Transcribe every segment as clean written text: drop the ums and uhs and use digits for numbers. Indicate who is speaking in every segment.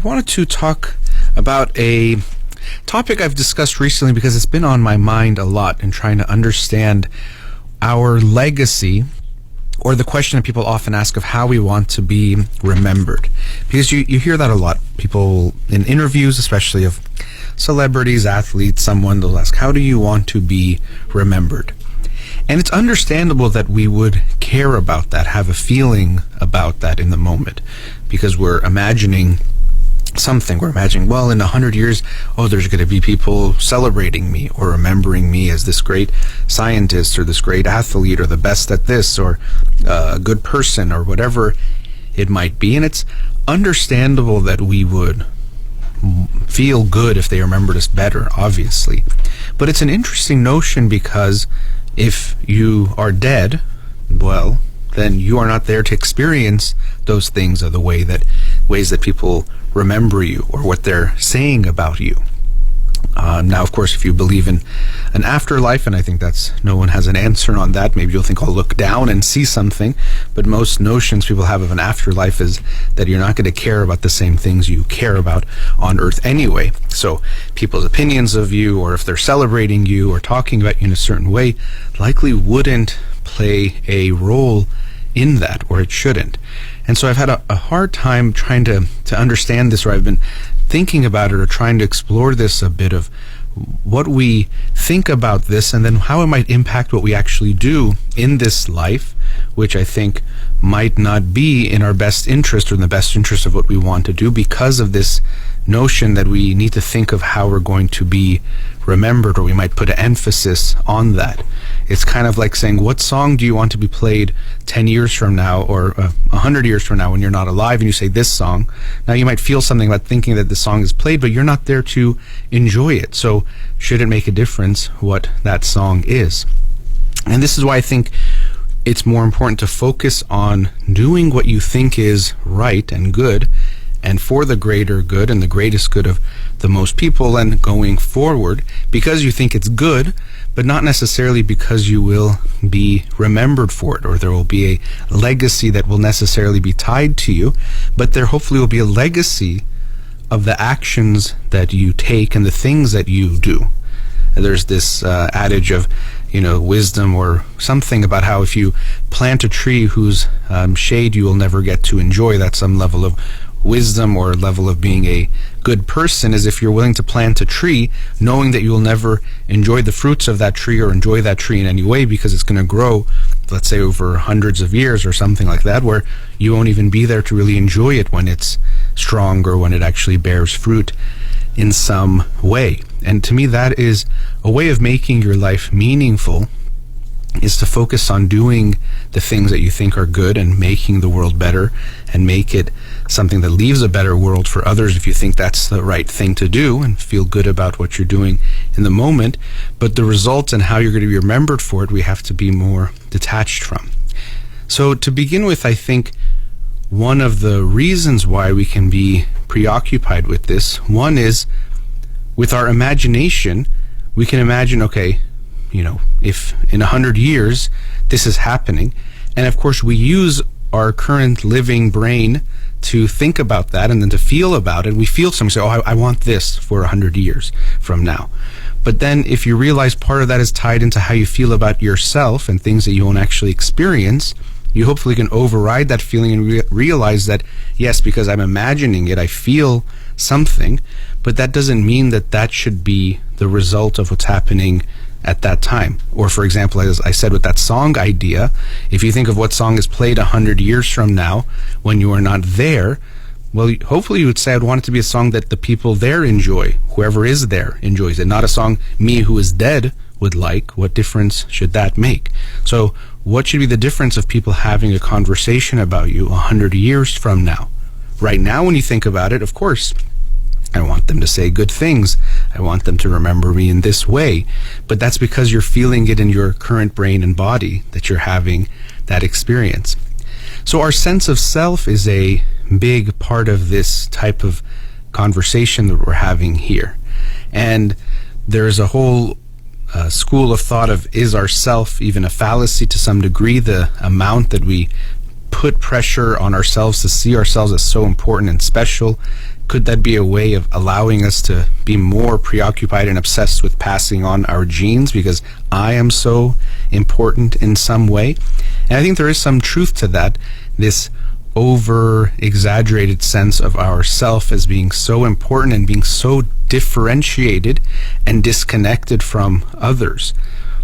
Speaker 1: wanted to talk about a topic I've discussed recently because it's been on my mind a lot in trying to understand our legacy, or the question that people often ask of how we want to be remembered. Because you hear that a lot. People in interviews, especially of celebrities, athletes, someone, they'll ask, how do you want to be remembered? And it's understandable that we would care about that, have a feeling about that in the moment, because we're imagining something. We're imagining, well, in 100 years, there's going to be people celebrating me or remembering me as this great scientist or this great athlete or the best at this or a good person or whatever it might be. And it's understandable that we would feel good if they remembered us better, obviously. But it's an interesting notion because if you are dead, well, then you are not there to experience those things or the ways that people remember you or what they're saying about you. Now, of course, if you believe in an afterlife, and I think no one has an answer on that, maybe you'll think I'll look down and see something, but most notions people have of an afterlife is that you're not going to care about the same things you care about on earth anyway. So people's opinions of you, or if they're celebrating you or talking about you in a certain way, likely wouldn't play a role in that, or it shouldn't. And so I've had a hard time trying to understand this, or I've been thinking about it or trying to explore this a bit, of what we think about this and then how it might impact what we actually do in this life, which I think might not be in our best interest or in the best interest of what we want to do, because of this notion that we need to think of how we're going to be remembered, or we might put an emphasis on that. It's kind of like saying, what song do you want to be played 10 years from now or 100 years from now when you're not alive, and you say this song. Now you might feel something about thinking that the song is played, but you're not there to enjoy it. So should it make a difference what that song is? And this is why I think it's more important to focus on doing what you think is right and good, and for the greater good and the greatest good of the most people, and going forward because you think it's good, but not necessarily because you will be remembered for it, or there will be a legacy that will necessarily be tied to you, but there hopefully will be a legacy of the actions that you take and the things that you do. There's this adage of, wisdom or something about how if you plant a tree whose shade you will never get to enjoy, that's some level of wisdom or level of being a good person, is if you're willing to plant a tree knowing that you will never enjoy the fruits of that tree or enjoy that tree in any way, because it's going to grow, let's say, over hundreds of years or something like that, where you won't even be there to really enjoy it when it's strong or when it actually bears fruit in some way. And to me, that is a way of making your life meaningful, is to focus on doing the things that you think are good and making the world better, and make it something that leaves a better world for others if you think that's the right thing to do, and feel good about what you're doing in the moment. But the results and how you're going to be remembered for it, we have to be more detached from. So to begin with, I think one of the reasons why we can be preoccupied with this, one is with our imagination. We can imagine, okay, if in 100 years this is happening, and of course we use our current living brain to think about that and then to feel about it. We feel something, say, I want this for 100 years from now. But then if you realize part of that is tied into how you feel about yourself and things that you won't actually experience, you hopefully can override that feeling and realize that, yes, because I'm imagining it, I feel something, but that doesn't mean that that should be the result of what's happening at that time. Or, for example, as I said with that song idea, if you think of what song is played 100 years from now when you are not there, well, hopefully you would say, I'd want it to be a song that the people there enjoy, whoever is there enjoys it, not a song me who is dead would like. What difference should that make? So what should be the difference of people having a conversation about you 100 years from now? Right now, when you think about it, of course, I want them to say good things. I want them to remember me in this way. But that's because you're feeling it in your current brain and body that you're having that experience. So our sense of self is a big part of this type of conversation that we're having here. And there's a whole school of thought of, is our self even a fallacy to some degree? The amount that we put pressure on ourselves to see ourselves as so important and special Could that be a way of allowing us to be more preoccupied and obsessed with passing on our genes because I am so important in some way? And I think there is some truth to that, this over exaggerated sense of ourself as being so important and being so differentiated and disconnected from others.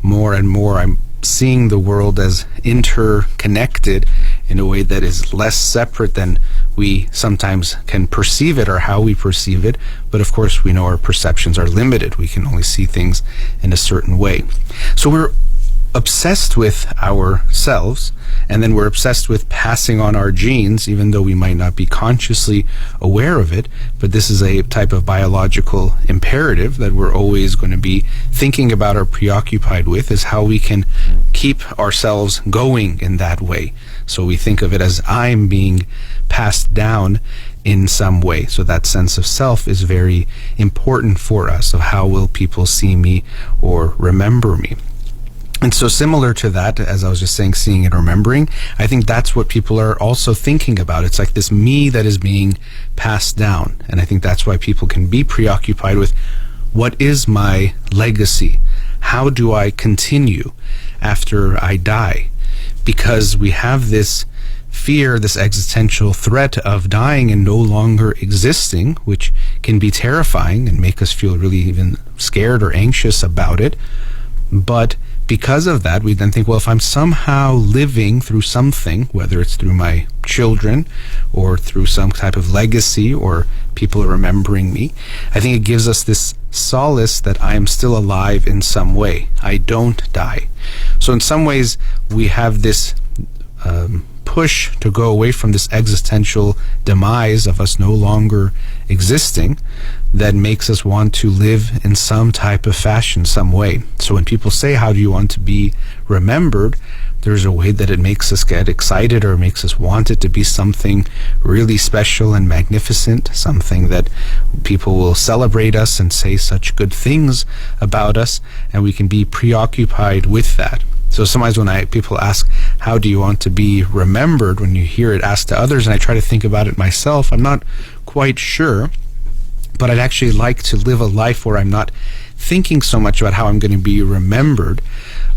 Speaker 1: More and more I'm seeing the world as interconnected in a way that is less separate than we sometimes can perceive it or how we perceive it. But of course, we know our perceptions are limited. We can only see things in a certain way. So we're obsessed with ourselves, and then we're obsessed with passing on our genes, even though we might not be consciously aware of it. But this is a type of biological imperative that we're always going to be thinking about or preoccupied with, is how we can keep ourselves going in that way. So we think of it as I'm being passed down in some way. So that sense of self is very important for us. So how will people see me or remember me? And so similar to that, as I was just saying, seeing and remembering, I think that's what people are also thinking about. It's like this me that is being passed down. And I think that's why people can be preoccupied with, what is my legacy? How do I continue after I die? Because we have this fear, this existential threat of dying and no longer existing, which can be terrifying and make us feel really even scared or anxious about it. But because of that, we then think, well, if I'm somehow living through something, whether it's through my children or through some type of legacy or people remembering me, I think it gives us this solace that I am still alive in some way. I don't die. So in some ways, we have this push to go away from this existential demise of us no longer existing that makes us want to live in some type of fashion, some way. So when people say, how do you want to be remembered? There's a way that it makes us get excited or makes us want it to be something really special and magnificent, something that people will celebrate us and say such good things about us, and we can be preoccupied with that. So sometimes when people ask, how do you want to be remembered, when you hear it asked to others, and I try to think about it myself, I'm not quite sure, but I'd actually like to live a life where I'm not thinking so much about how I'm going to be remembered.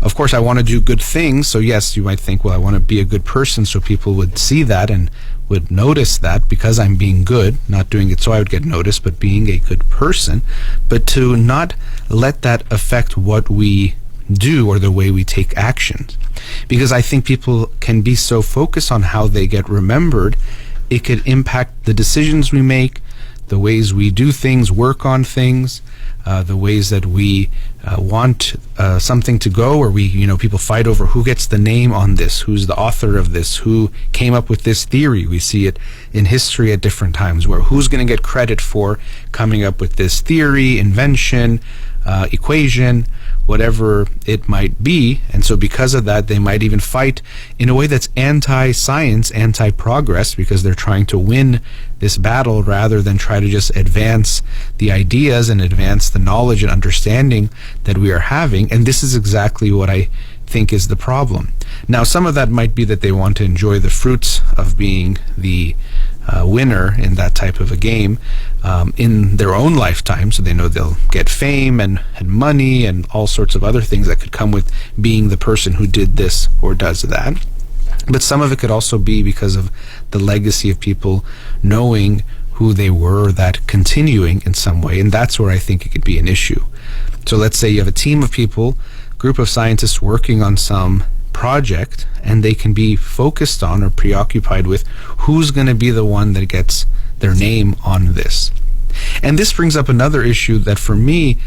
Speaker 1: Of course, I want to do good things, so yes, you might think, well, I want to be a good person so people would see that and would notice that because I'm being good, not doing it so I would get noticed, but being a good person. But to not let that affect what we do or the way we take actions. Because I think people can be so focused on how they get remembered, it could impact the decisions we make, the ways we do things, work on things, the ways that we want something to go, or people fight over who gets the name on this, who's the author of this, who came up with this theory. We see it in history at different times, where who's going to get credit for coming up with this theory, invention, equation, whatever it might be. And so because of that, they might even fight in a way that's anti-science, anti-progress, because they're trying to win this battle rather than try to just advance the ideas and advance the knowledge and understanding that we are having. And this is exactly what I think is the problem. Now, some of that might be that they want to enjoy the fruits of being the winner in that type of a game in their own lifetime, so they know they'll get fame and money and all sorts of other things that could come with being the person who did this or does that. But some of it could also be because of the legacy of people knowing who they were, that continuing in some way, and that's where I think it could be an issue. So let's say you have a team of people, group of scientists working on some project, and they can be focused on or preoccupied with who's going to be the one that gets their name on this. And this brings up another issue that for me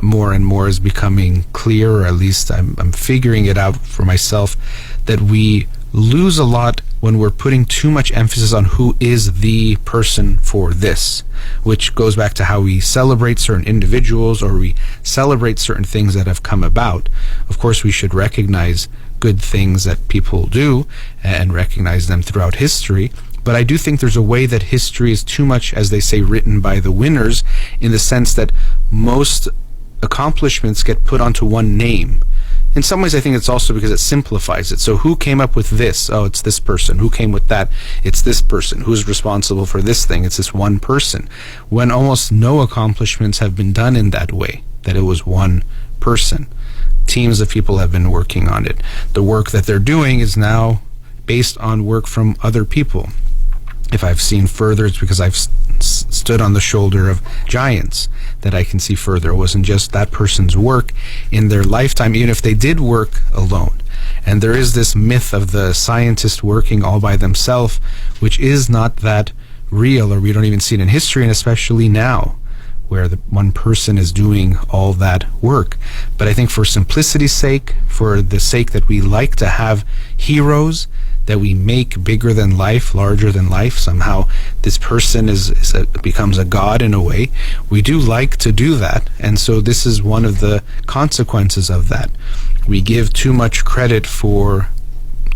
Speaker 1: more and more is becoming clear, or at least I'm figuring it out for myself, that we lose a lot when we're putting too much emphasis on who is the person for this, which goes back to how we celebrate certain individuals or we celebrate certain things that have come about. Of course, we should recognize good things that people do and recognize them throughout history. But I do think there's a way that history is too much, as they say, written by the winners, in the sense that most accomplishments get put onto one name. in some ways I think it's also because it simplifies it. So who came up with this? Oh, it's this person. Who came with that? It's this person. Who's responsible for this thing? It's this one person. When almost no accomplishments have been done in that way, that it was one person. Teams of people have been working on it. The work that they're doing is now based on work from other people. If I've seen further, it's because I've stood on the shoulder of giants that I can see further. It wasn't just that person's work in their lifetime, even if they did work alone. And there is this myth of the scientist working all by themselves, which is not that real, or we don't even see it in history, and especially now, where the one person is doing all that work. But I think for simplicity's sake, for the sake that we like to have heroes that we make bigger than life, larger than life, somehow this person becomes a god in a way, we do like to do that. And so this is one of the consequences of that. We give too much credit for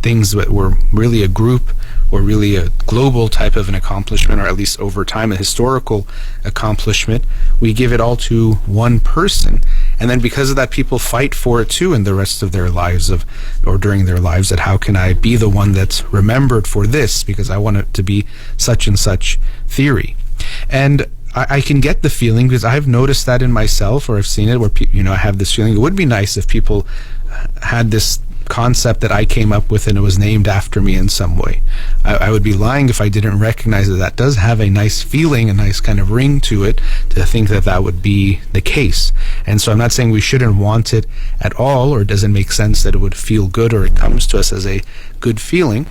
Speaker 1: things that were really a group or really a global type of an accomplishment, or at least over time a historical accomplishment. We give it all to one person, and then because of that, people fight for it too in the rest of their lives, or during their lives, that how can I be the one that's remembered for this, because I want it to be such and such theory. And I can get the feeling, because I've noticed that in myself, or I've seen it where I have this feeling it would be nice if people had this concept that I came up with and it was named after me in some way. I would be lying if I didn't recognize that that does have a nice feeling, a nice kind of ring to it, to think that that would be the case. And so I'm not saying we shouldn't want it at all, or it doesn't make sense that it would feel good, or it comes to us as a good feeling,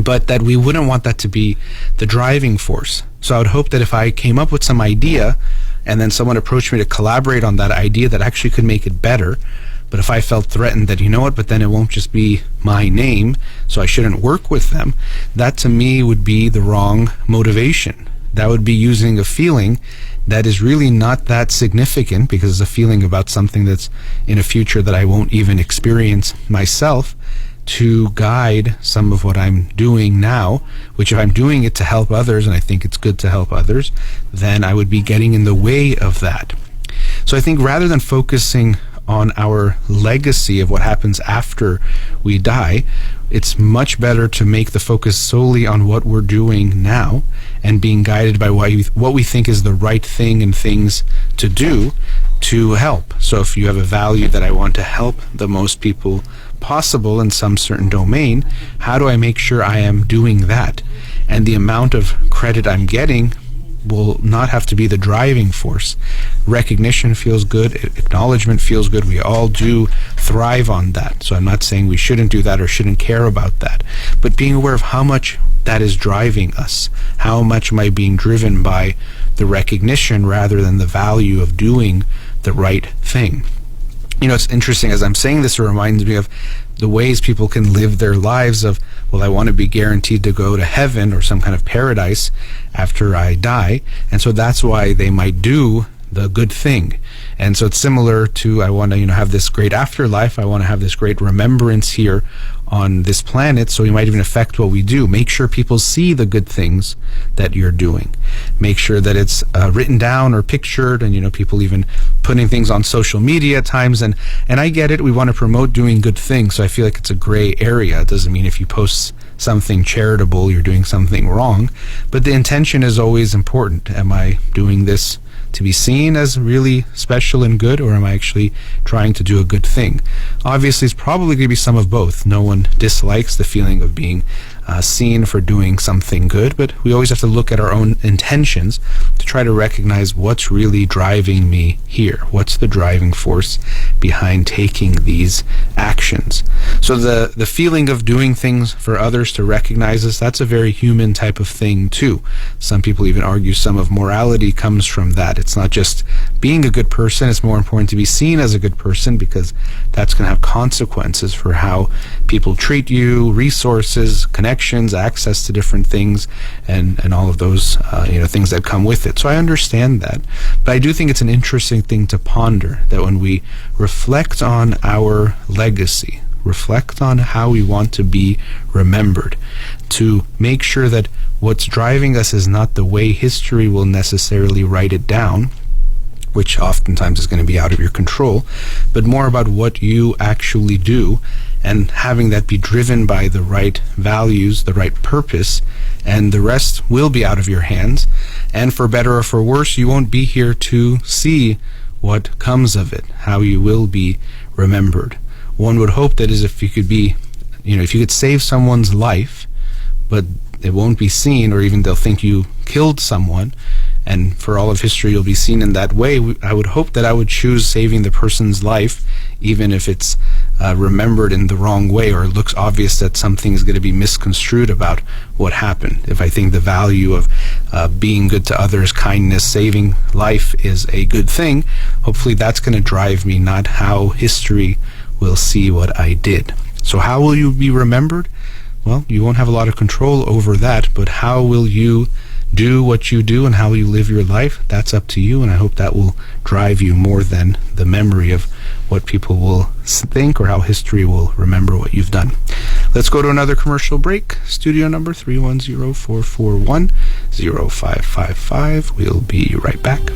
Speaker 1: but that we wouldn't want that to be the driving force. So I would hope that if I came up with some idea and then someone approached me to collaborate on that idea that actually could make it better, but if I felt threatened that, you know what, but then it won't just be my name, so I shouldn't work with them, that to me would be the wrong motivation. That would be using a feeling that is really not that significant, because it's a feeling about something that's in a future that I won't even experience myself, to guide some of what I'm doing now, which if I'm doing it to help others, and I think it's good to help others, then I would be getting in the way of that. So I think rather than focusing on our legacy of what happens after we die, it's much better to make the focus solely on what we're doing now and being guided by what we think is the right thing and things to do to help. So if you have a value that I want to help the most people possible in some certain domain, how do I make sure I am doing that? And the amount of credit I'm getting will not have to be the driving force. Recognition feels good, acknowledgement feels good. We all do thrive on that. So I'm not saying we shouldn't do that or shouldn't care about that, but being aware of how much that is driving us. How much am I being driven by the recognition rather than the value of doing the right thing? You know, it's interesting, as I'm saying this, it reminds me of the ways people can live their lives of, well, I want to be guaranteed to go to heaven or some kind of paradise after I die, and so that's why they might do the good thing. And so it's similar to, I want to, have this great afterlife, I want to have this great remembrance here on this planet, so it might even affect what we do. Make sure people see the good things that you're doing. Make sure that it's written down or pictured, and people even putting things on social media at times, and I get it, we want to promote doing good things, so I feel like it's a gray area. It doesn't mean if you post something charitable you're doing something wrong, but the intention is always important. Am I doing this to be seen as really special and good, or am I actually trying to do a good thing? Obviously, it's probably going to be some of both. No one dislikes the feeling of being seen for doing something good, but we always have to look at our own intentions to try to recognize what's really driving me here. What's the driving force behind taking these actions? So the feeling of doing things for others to recognize us, that's a very human type of thing too. Some people even argue some of morality comes from that. It's not just being a good person, it's more important to be seen as a good person, because that's going to have consequences for how people treat you, resources, connections, access to different things, and all of those things that come with it. So I understand that, but I do think it's an interesting thing to ponder, that when we reflect on our legacy, reflect on how we want to be remembered, to make sure that what's driving us is not the way history will necessarily write it down, which oftentimes is going to be out of your control, but more about what you actually do, and having that be driven by the right values, the right purpose, and the rest will be out of your hands. And for better or for worse, you won't be here to see what comes of it, how you will be remembered. One would hope that is if you could be, if you could save someone's life, but it won't be seen, or even they'll think you killed someone, and for all of history you'll be seen in that way. I would hope that I would choose saving the person's life, even if it's remembered in the wrong way, or it looks obvious that something is going to be misconstrued about what happened. If I think the value of being good to others, kindness, saving life is a good thing, hopefully that's going to drive me, not how history will see what I did. So how will you be remembered? Well, you won't have a lot of control over that, but how will you do what you do and how you live your life? That's up to you, and I hope that will drive you more than the memory of what people will think or how history will remember what you've done. Let's go to another commercial break. Studio number 310-441-0555. We'll be right back.